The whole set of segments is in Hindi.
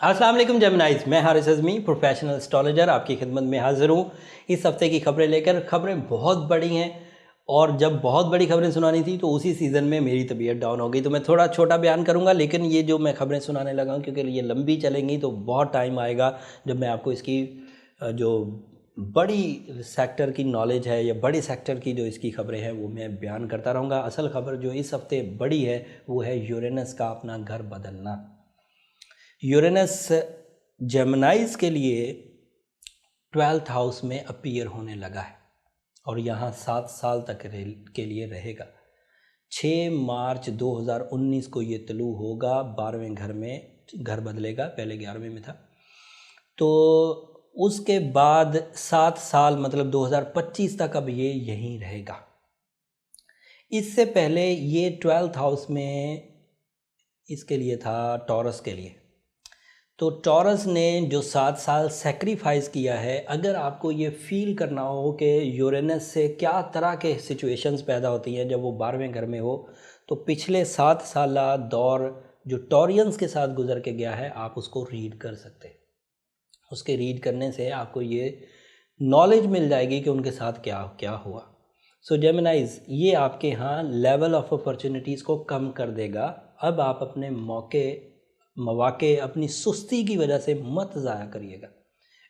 अस्सलाम वालेकुम जेमिनाइज, मैं हारिस अज़मी प्रोफेशनल एस्ट्रोलॉजर आपकी खिदमत में हाज़िर हूँ इस हफ्ते की खबरें लेकर। खबरें बहुत बड़ी हैं और जब बहुत बड़ी खबरें सुनानी थी तो उसी सीज़न में मेरी तबीयत डाउन हो गई, तो मैं थोड़ा छोटा बयान करूँगा। लेकिन ये जो मैं खबरें सुनाने लगा हूँ क्योंकि ये लंबी चलेंगी तो बहुत टाइम आएगा जब मैं आपको इसकी जो बड़ी सेक्टर की नॉलेज है या बड़े सेक्टर की जो इसकी खबरें हैं वो मैं बयान करता रहूँगा। असल खबर जो इस हफ्ते बड़ी है वो है यूरेनस का अपना घर बदलना। यूरेनस जेमिनाइज के लिए 12th हाउस में अपीयर होने लगा है और यहाँ 7 साल तक के लिए रहेगा। 6 मार्च 2019 को ये तलू होगा, 12वें घर में घर बदलेगा, पहले 11वें में था। तो उसके बाद 7 साल मतलब 2025 तक अब ये यहीं रहेगा। इससे पहले ये 12th हाउस में इसके लिए था टॉरस के लिए। तो टॉरस ने जो 7 साल सेक्रीफाइस किया है, अगर आपको ये फील करना हो कि यूरेनस से क्या तरह के सिचुएशंस पैदा होती हैं जब वो 12वें घर में हो, तो पिछले 7 साल दौर जो टॉरियंस के साथ गुजर के गया है आप उसको रीड कर सकते हैं। उसके रीड करने से आपको ये नॉलेज मिल जाएगी कि उनके साथ क्या क्या हुआ। सो जेमिनाइज, ये आपके यहाँ लेवल ऑफ अपॉर्चुनिटीज़ को कम कर देगा। अब आप अपने मौके अपनी सुस्ती की वजह से मत ज़ाया करिएगा।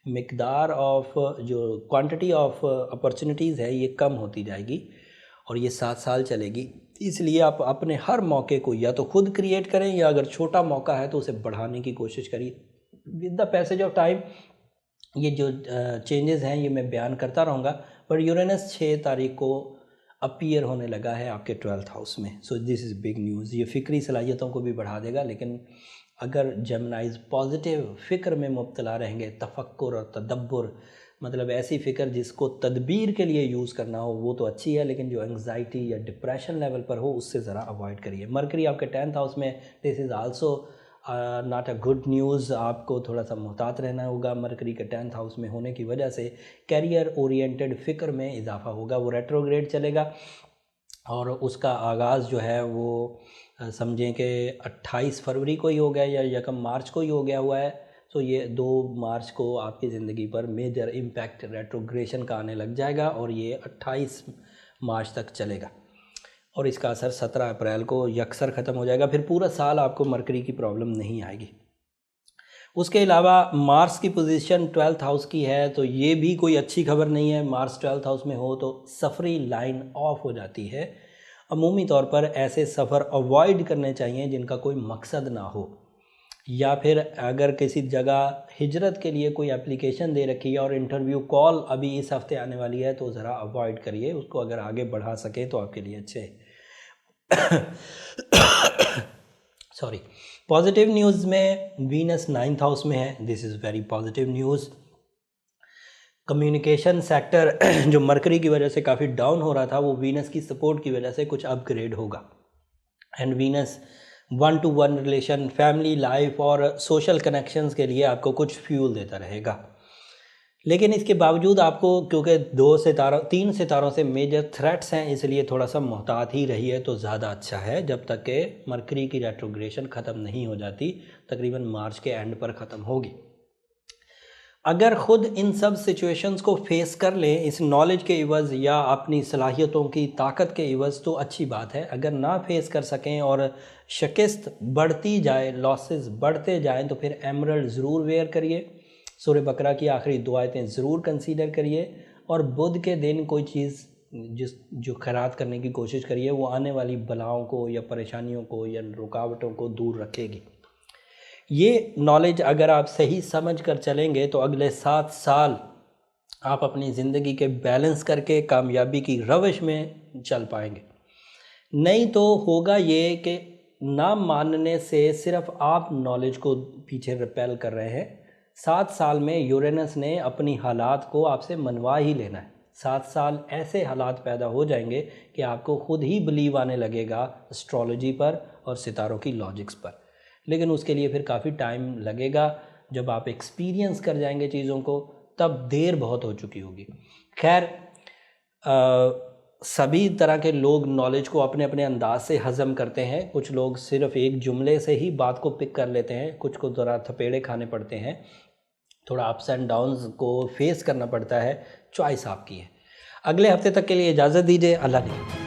मिकदार ऑफ जो क्वांटिटी ऑफ अपॉर्चुनिटीज़ है ये कम होती जाएगी और ये 7 साल चलेगी। इसलिए आप अपने हर मौके को या तो खुद क्रिएट करें या अगर छोटा मौका है तो उसे बढ़ाने की कोशिश करिए। With the passage of time ये जो चेंजेस हैं ये मैं बयान करता रहूँगा। पर यूरेनस 6 तारीख को अपीयर होने लगा है आपके 12th हाउस में। So this is big news. ये फ़िक्री सलाहियतों को भी बढ़ा देगा। लेकिन अगर जेमिनाइज पॉजिटिव फ़िक्र में मुब्तला रहेंगे, तफक्कुर और तदब्बर, मतलब ऐसी फ़िक्र जिसको तदबीर के लिए यूज़ करना हो वो तो अच्छी है, लेकिन जो एंग्जाइटी या डिप्रेशन लेवल पर हो उससे ज़रा अवॉइड करिए। मरकरी आपके 10th हाउस में, this is also not a good news. आपको थोड़ा सा मुहतात रहना होगा। मरकरी के 10th हाउस में होने की वजह से कैरियर ओरिएंटेड फ़िक्र में इजाफा होगा। वो रेट्रोग्रेड चलेगा और उसका आगाज़ जो है वो समझें कि 28 फरवरी को ही हो गया या 1 मार्च को ही हो गया हुआ है। तो ये 2 मार्च को आपकी ज़िंदगी पर मेजर इम्पैक्ट रेट्रोग्रेशन का आने लग जाएगा और ये 28 मार्च तक चलेगा और इसका असर 17 अप्रैल को यकसर ख़त्म हो जाएगा। फिर पूरा साल आपको मरकरी की प्रॉब्लम नहीं आएगी। उसके अलावा मार्स की पोजीशन 12th हाउस की है, तो ये भी कोई अच्छी खबर नहीं है। मार्स 12th हाउस में हो तो सफ़री लाइन ऑफ हो जाती है। अमूमी तौर पर ऐसे सफ़र अवॉइड करने चाहिए जिनका कोई मकसद ना हो, या फिर अगर किसी जगह हिजरत के लिए कोई एप्लीकेशन दे रखी है और इंटरव्यू कॉल अभी इस हफ्ते आने वाली है तो ज़रा अवॉइड करिए उसको। अगर आगे बढ़ा सके तो आपके लिए अच्छे सॉरी। पॉजिटिव न्यूज़ में वीनस 9th हाउस में है। This is very positive news. Communication sector जो मरकरी की वजह से काफ़ी डाउन हो रहा था वो वीनस की सपोर्ट की वजह से कुछ अपग्रेड होगा। And Venus 1-to-1 relation, family life और सोशल कनेक्शंस के लिए आपको कुछ फ्यूल देता रहेगा। लेकिन इसके बावजूद आपको, क्योंकि 3 सितारों से मेजर थ्रेट्स हैं, इसलिए थोड़ा सा मोहतात ही रही है तो ज़्यादा अच्छा है जब तक कि मरकरी की रेट्रोग्रेशन ख़त्म नहीं हो जाती। तकरीबन मार्च के एंड पर ख़त्म होगी। अगर ख़ुद इन सब सिचुएशंस को फेस कर लें इस नॉलेज के इवज़ या अपनी सलाहियतों की ताकत के इवज़ तो अच्छी बात है। अगर ना फेस कर सकें और शिकस्त बढ़ती जाए, लॉसेस बढ़ते जाएं, तो फिर एमरल्ड ज़रूर वेयर करिए। सूरह बकरा की आखिरी 2 आयतें ज़रूर कंसीडर करिए और बुध के दिन कोई चीज़ जो खैरात करने की कोशिश करिए, वो आने वाली बलाओं को या परेशानियों को या रुकावटों को दूर रखेगी। ये नॉलेज अगर आप सही समझ कर चलेंगे तो अगले 7 साल आप अपनी ज़िंदगी के बैलेंस करके कामयाबी की रवश में चल पाएंगे। नहीं तो होगा ये कि ना मानने से सिर्फ आप नॉलेज को पीछे रिपेल कर रहे हैं। 7 साल में यूरेनस ने अपनी हालात को आपसे मनवा ही लेना है। 7 साल ऐसे हालात पैदा हो जाएंगे कि आपको खुद ही बिलीव आने लगेगा एस्ट्रोलॉजी पर और सितारों की लॉजिक्स पर। लेकिन उसके लिए फिर काफ़ी टाइम लगेगा। जब आप एक्सपीरियंस कर जाएंगे चीज़ों को तब देर बहुत हो चुकी होगी। खैर, सभी तरह के लोग नॉलेज को अपने अपने अंदाज से हज़म करते हैं। कुछ लोग सिर्फ़ एक जुमले से ही बात को पिक कर लेते हैं, कुछ को ज़रा थपेड़े खाने पड़ते हैं, थोड़ा अप्स एंड डाउन्स को फेस करना पड़ता है। चॉइस आपकी है। अगले हफ्ते तक के लिए इजाज़त दीजिए। अल्लाह ने